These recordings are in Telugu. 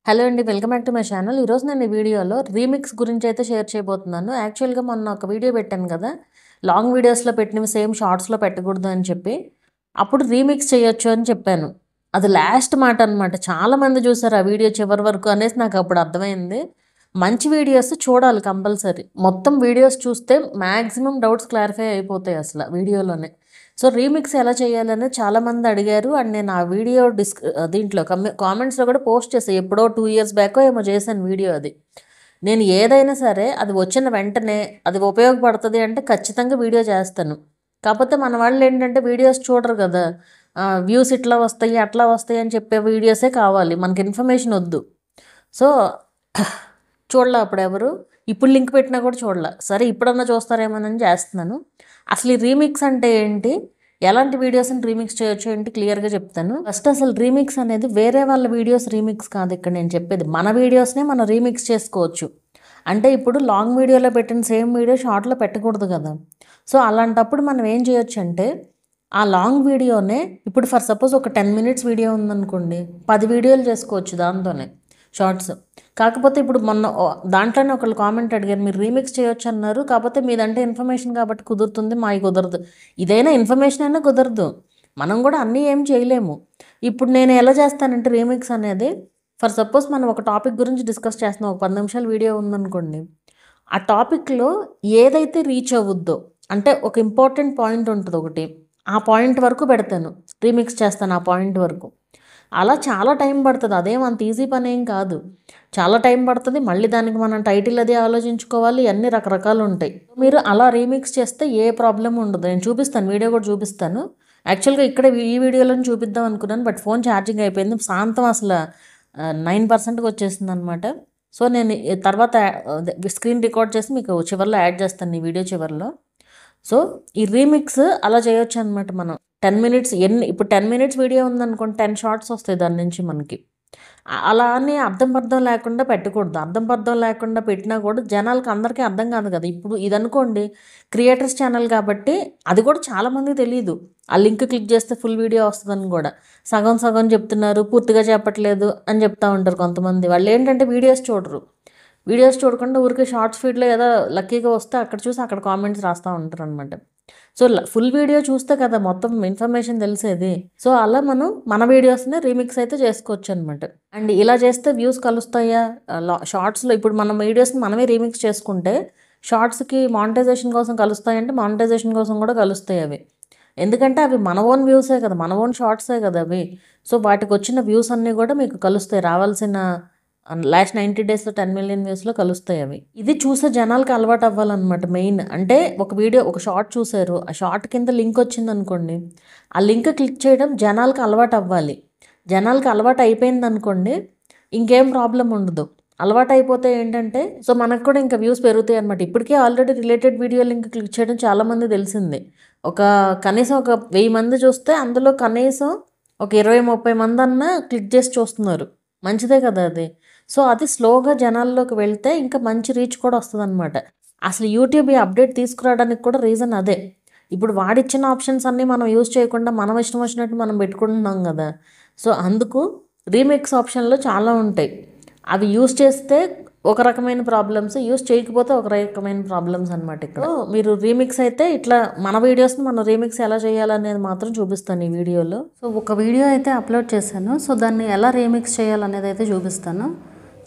హలో అండి, welcome back to my channel. ఈరోజు నేను ఈ వీడియోలో రీమిక్స్ గురించి అయితే షేర్ చేయబోతున్నాను. యాక్చువల్గా మొన్న ఒక వీడియో పెట్టాను కదా, లాంగ్ వీడియోస్లో పెట్టినవి సేమ్ షార్ట్స్లో పెట్టకూడదు అని చెప్పి, అప్పుడు రీమిక్స్ చేయొచ్చు అని చెప్పాను. అది లాస్ట్ మాట అనమాట. చాలామంది చూసారు ఆ వీడియో చివరి వరకు అనేసి నాకు అప్పుడు అర్థమైంది. మంచి వీడియోస్ చూడాలి కంపల్సరీ. మొత్తం వీడియోస్ చూస్తే మ్యాక్సిమం డౌట్స్ క్లారిఫై అయిపోతాయి అసలు వీడియోలోనే. సో రీమిక్స్ ఎలా చేయాలని చాలామంది అడిగారు. అండ్ నేను ఆ వీడియో దీంట్లో కామెంట్స్లో కూడా పోస్ట్ చేసాను. ఎప్పుడో 2 years బ్యాక్ ఏమో చేశాను వీడియో. అది నేను ఏదైనా సరే అది వచ్చిన వెంటనే అది ఉపయోగపడుతుంది అంటే ఖచ్చితంగా వీడియో చేస్తాను. కాకపోతే మన వాళ్ళు ఏంటంటే వీడియోస్ చూడరు కదా, వ్యూస్ ఇట్లా వస్తాయి అట్లా వస్తాయి అని చెప్పే వీడియోసే కావాలి, మనకి ఇన్ఫర్మేషన్ వద్దు. సో చూడలే అప్పుడు ఎవరు, ఇప్పుడు లింక్ పెట్టినా కూడా చూడలే. సరే ఇప్పుడన్నా చూస్తారేమోనని చేస్తున్నాను. అసలు ఈ రీమిక్స్ అంటే ఏంటి, ఎలాంటి వీడియోస్ని రీమిక్స్ చేయొచ్చు ఏంటి క్లియర్గా చెప్తాను. ఫస్ట్ అసలు రీమిక్స్ అనేది వేరే వాళ్ళ వీడియోస్ రీమిక్స్ కాదు. ఇక్కడ నేను చెప్పేది మన వీడియోస్నే మనం రీమిక్స్ చేసుకోవచ్చు. అంటే ఇప్పుడు లాంగ్ వీడియోలో పెట్టిన సేమ్ వీడియో షార్ట్లో పెట్టకూడదు కదా. సో అలాంటప్పుడు మనం ఏం చేయొచ్చు అంటే ఆ లాంగ్ వీడియోనే ఇప్పుడు ఫర్ సపోజ్ ఒక 10 minutes వీడియో ఉందనుకోండి, 10 వీడియోలు చేసుకోవచ్చు దాంతోనే షార్ట్స్. కాకపోతే ఇప్పుడు మొన్న దాంట్లోనే ఒకళ్ళు కామెంట్ అడిగారు, మీరు రీమిక్స్ చేయొచ్చు అన్నారు, కాకపోతే మీదంటే ఇన్ఫర్మేషన్ కాబట్టి కుదురుతుంది, మావి కుదరదు. ఇదైనా ఇన్ఫర్మేషన్ అయినా కుదరదు, మనం కూడా అన్నీ ఏం చేయలేము. ఇప్పుడు నేను ఎలా చేస్తానంటే రీమిక్స్ అనేది ఫర్ సపోజ్ మనం ఒక టాపిక్ గురించి డిస్కస్ చేస్తున్నాం, ఒక 10 నిమిషాల వీడియో ఉందనుకోండి, ఆ టాపిక్లో ఏదైతే రీచ్ అవ్వద్దో, అంటే ఒక ఇంపార్టెంట్ పాయింట్ ఉంటుంది ఒకటి, ఆ పాయింట్ వరకు పెడతాను, రీమిక్స్ చేస్తాను ఆ పాయింట్ వరకు. అలా చాలా టైం పడుతుంది, అదేం అంత ఈజీ పని ఏం కాదు, చాలా టైం పడుతుంది. మళ్ళీ దానికి మనం టైటిల్ అది ఆలోచించుకోవాలి, అన్ని రకరకాలు ఉంటాయి. మీరు అలా రీమిక్స్ చేస్తే ఏ ప్రాబ్లం ఉండదు. నేను చూపిస్తాను, వీడియో కూడా చూపిస్తాను. యాక్చువల్గా ఇక్కడ ఈ వీడియోలో చూపిద్దాం అనుకున్నాను, బట్ ఫోన్ ఛార్జింగ్ అయిపోయింది, సాయంత్రం అసలు 9%కి వచ్చేసింది అనమాట. సో నేను తర్వాత స్క్రీన్ రికార్డ్ చేసి మీకు చివరిలో యాడ్ చేస్తాను, ఈ వీడియో చివరిలో. సో ఈ రీమిక్స్ అలా చేయొచ్చు అనమాట. మనం 10 minutes ఇప్పుడు 10 minutes వీడియో ఉందనుకోండి, 10 షార్ట్స్ వస్తాయి దాని నుంచి మనకి. అలా అని అర్థం పర్థం లేకుండా పెట్టకూడదు. అర్థం పర్థం లేకుండా పెట్టినా కూడా జనాలకి అందరికీ అర్థం కాదు కదా. ఇప్పుడు ఇది అనుకోండి క్రియేటర్స్ ఛానల్ కాబట్టి, అది కూడా చాలామందికి తెలియదు. ఆ లింక్ క్లిక్ చేస్తే ఫుల్ వీడియో వస్తుందని కూడా సగం సగం చెప్తున్నారు, పూర్తిగా చెప్పట్లేదు అని చెప్తూ ఉంటారు కొంతమంది. వాళ్ళు ఏంటంటే వీడియోస్ చూడరు, వీడియోస్ చూడకుండా ఊరికే షార్ట్స్ ఫీడ్లో ఏదో లక్కీగా వస్తే అక్కడ చూసి అక్కడ కామెంట్స్ రాస్తూ ఉంటారు అనమాట. సో ఫుల్ వీడియో చూస్తే కదా మొత్తం ఇన్ఫర్మేషన్ తెలిసేది. సో అలా మనం మన వీడియోస్ని రీమిక్స్ అయితే చేసుకోవచ్చు అనమాట. అండ్ ఇలా చేస్తే వ్యూస్ కలుస్తాయా షార్ట్స్లో? ఇప్పుడు మనం వీడియోస్ని మనమే రీమిక్స్ చేసుకుంటే షార్ట్స్కి మానిటైజేషన్ కోసం కలుస్తాయంటే మానిటైజేషన్ కోసం కూడా కలుస్తాయి అవి. ఎందుకంటే అవి మన ఓన్ వ్యూసే కదా, మన ఓన్ షార్ట్సే కదా అవి. సో వాటికి వచ్చిన వ్యూస్ అన్నీ కూడా మీకు కలుస్తాయి, రావాల్సిన లాస్ట్ 90 daysలో 10 million వ్యూస్లో కలుస్తాయి అవి. ఇది చూసే జనాలకి అలవాటు అవ్వాలన్నమాట మెయిన్. అంటే ఒక వీడియో ఒక షార్ట్ చూసారు, ఆ షార్ట్ కింద లింక్ వచ్చింది అనుకోండి, ఆ లింక్ క్లిక్ చేయడం జనాలకి అలవాటు అవ్వాలి. జనాలకి అలవాటు అయిపోయింది అనుకోండి, ఇంకేం ప్రాబ్లం ఉండదు. అలవాటు అయిపోతే ఏంటంటే సో మనకు కూడా ఇంకా వ్యూస్ పెరుగుతాయి అనమాట. ఇప్పటికే already related video link click చేయడం చాలామంది తెలిసింది. కనీసం ఒక 1000 మంది చూస్తే అందులో కనీసం ఒక 20-30 మంది అన్నా క్లిక్ చేసి చూస్తున్నారు, మంచిదే కదా అది. సో అది స్లోగా జనాల్లోకి వెళ్తే ఇంకా మంచి రీచ్ కూడా వస్తుంది అనమాట. అసలు యూట్యూబ్ ఈ అప్డేట్ తీసుకురావడానికి కూడా రీజన్ అదే. ఇప్పుడు వాడిచ్చిన ఆప్షన్స్ అన్నీ మనం యూజ్ చేయకుండా మనం ఇష్టం వచ్చినట్టు మనం పెట్టుకుంటున్నాం కదా. సో అందుకు రీమిక్స్ ఆప్షన్లో చాలా ఉంటాయి. అవి యూజ్ చేస్తే ఒక రకమైన ప్రాబ్లమ్స్, యూజ్ చేయకపోతే ఒక రకమైన ప్రాబ్లమ్స్ అనమాట. ఇక్కడ మీరు రీమిక్స్ అయితే ఇట్లా మన వీడియోస్ని మనం రీమిక్స్ ఎలా చేయాలనేది మాత్రం చూపిస్తాను ఈ వీడియోలో. సో ఒక వీడియో అయితే అప్లోడ్ చేశాను, సో దాన్ని ఎలా రీమిక్స్ చేయాలనేది అయితే చూపిస్తాను.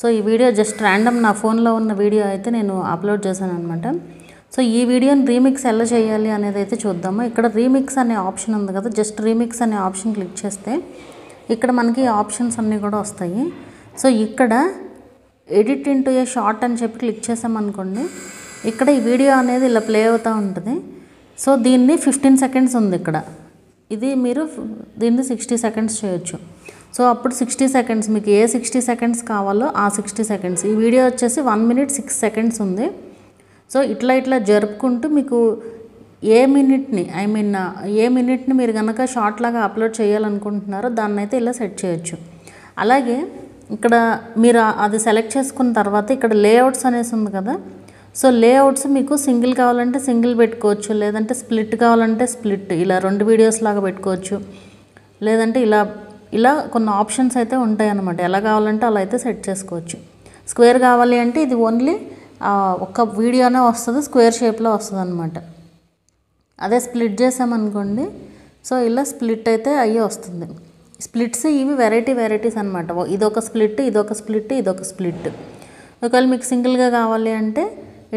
సో ఈ వీడియో జస్ట్ ర్యాండమ్ నా ఫోన్లో ఉన్న వీడియో అయితే నేను అప్లోడ్ చేశాను అనమాట. సో ఈ వీడియోని రీమిక్స్ ఎలా చేయాలి అనేది అయితే చూద్దాము. ఇక్కడ రీమిక్స్ అనే ఆప్షన్ ఉంది కదా, జస్ట్ రీమిక్స్ అనే ఆప్షన్ క్లిక్ చేస్తే ఇక్కడ మనకి ఆప్షన్స్ అన్నీ కూడా వస్తాయి. సో ఇక్కడ ఎడిట్ ఇంటూ ఏ షార్ట్ అని చెప్పి క్లిక్ చేసామనుకోండి, ఇక్కడ ఈ వీడియో అనేది ఇలా ప్లే అవుతూ ఉంటుంది. సో దీన్ని 15 seconds ఉంది ఇక్కడ, ఇది మీరు దీన్ని 60 seconds చేయొచ్చు. సో అప్పుడు 60 seconds, మీకు ఏ 60 seconds కావాలో ఆ 60 seconds. ఈ వీడియో వచ్చేసి 1 minute 6 seconds ఉంది. సో ఇట్లా జరుపుకుంటూ మీకు ఏ మినిట్ని మీరు కనుక షార్ట్ లాగా అప్లోడ్ చేయాలనుకుంటున్నారో దాన్ని అయితే ఇలా సెట్ చేయొచ్చు. అలాగే ఇక్కడ మీరు అది సెలెక్ట్ చేసుకున్న తర్వాత ఇక్కడ లేఅవుట్స్ అనేసి ఉంది కదా. సో లేఅవుట్స్ మీకు సింగిల్ కావాలంటే సింగిల్ పెట్టుకోవచ్చు, లేదంటే స్ప్లిట్ కావాలంటే స్ప్లిట్, ఇలా 2 వీడియోస్ లాగా పెట్టుకోవచ్చు, లేదంటే ఇలా ఇలా కొన్ని ఆప్షన్స్ అయితే ఉంటాయి అన్నమాట. ఎలా కావాలంటే అలా అయితే సెట్ చేసుకోవచ్చు. స్క్వేర్ కావాలి అంటే ఇది ఓన్లీ ఒక వీడియోనే వస్తుంది, స్క్వేర్ షేప్లో వస్తుంది అనమాట. అదే స్ప్లిట్ చేసామనుకోండి, సో ఇలా స్ప్లిట్ అయితే అయ్యి వస్తుంది. స్ప్లిట్స్ ఇవి వెరైటీస్ అనమాట. ఇదొక స్ప్లిట్, ఇదొక స్ప్లిట్, ఇదొక స్ప్లిట్. ఒకవేళ మీకు సింగిల్గా కావాలి అంటే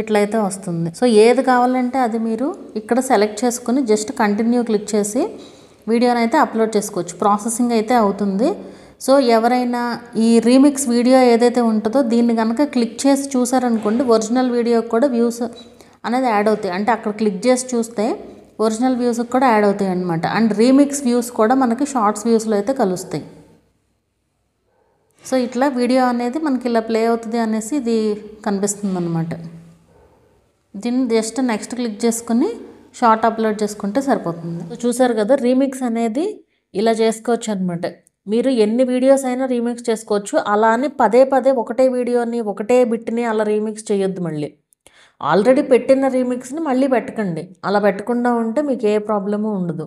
ఇట్లయితే వస్తుంది. సో ఏది కావాలంటే అది మీరు ఇక్కడ సెలెక్ట్ చేసుకుని జస్ట్ కంటిన్యూ క్లిక్ చేసి వీడియోని అయితే అప్లోడ్ చేసుకోవచ్చు. ప్రాసెసింగ్ అయితే అవుతుంది. సో ఎవరైనా ఈ రీమిక్స్ వీడియో ఏదైతే ఉంటుందో దీన్ని కనుక క్లిక్ చేసి చూసారనుకోండి, ఒరిజినల్ వీడియోకి కూడా వ్యూస్ అనేది యాడ్ అవుతాయి. అంటే అక్కడ క్లిక్ చేసి చూస్తే ఒరిజినల్ వ్యూస్కి కూడా యాడ్ అవుతాయి అనమాట. అండ్ రీమిక్స్ వ్యూస్ కూడా మనకి షార్ట్స్ వ్యూస్లో అయితే కలుస్తాయి. సో ఇట్లా వీడియో అనేది మనకి ఇలా ప్లే అవుతుంది అనేసి ఇది కనిపిస్తుంది అనమాట. దీన్ని జస్ట్ నెక్స్ట్ క్లిక్ చేసుకుని షార్ట్ అప్లోడ్ చేసుకుంటే సరిపోతుంది. చూసారు కదా, రీమిక్స్ అనేది ఇలా చేసుకోవచ్చు అనమాట. మీరు ఎన్ని వీడియోస్ అయినా రీమిక్స్ చేసుకోవచ్చు. అలా అని పదే ఒకటే వీడియోని ఒకటే బిట్ని అలా రీమిక్స్ చేయొద్దు. మళ్ళీ ఆల్రెడీ పెట్టిన రీమిక్స్ని మళ్ళీ పెట్టకండి. అలా పెట్టకుండా ఉంటే మీకు ఏ ప్రాబ్లము ఉండదు.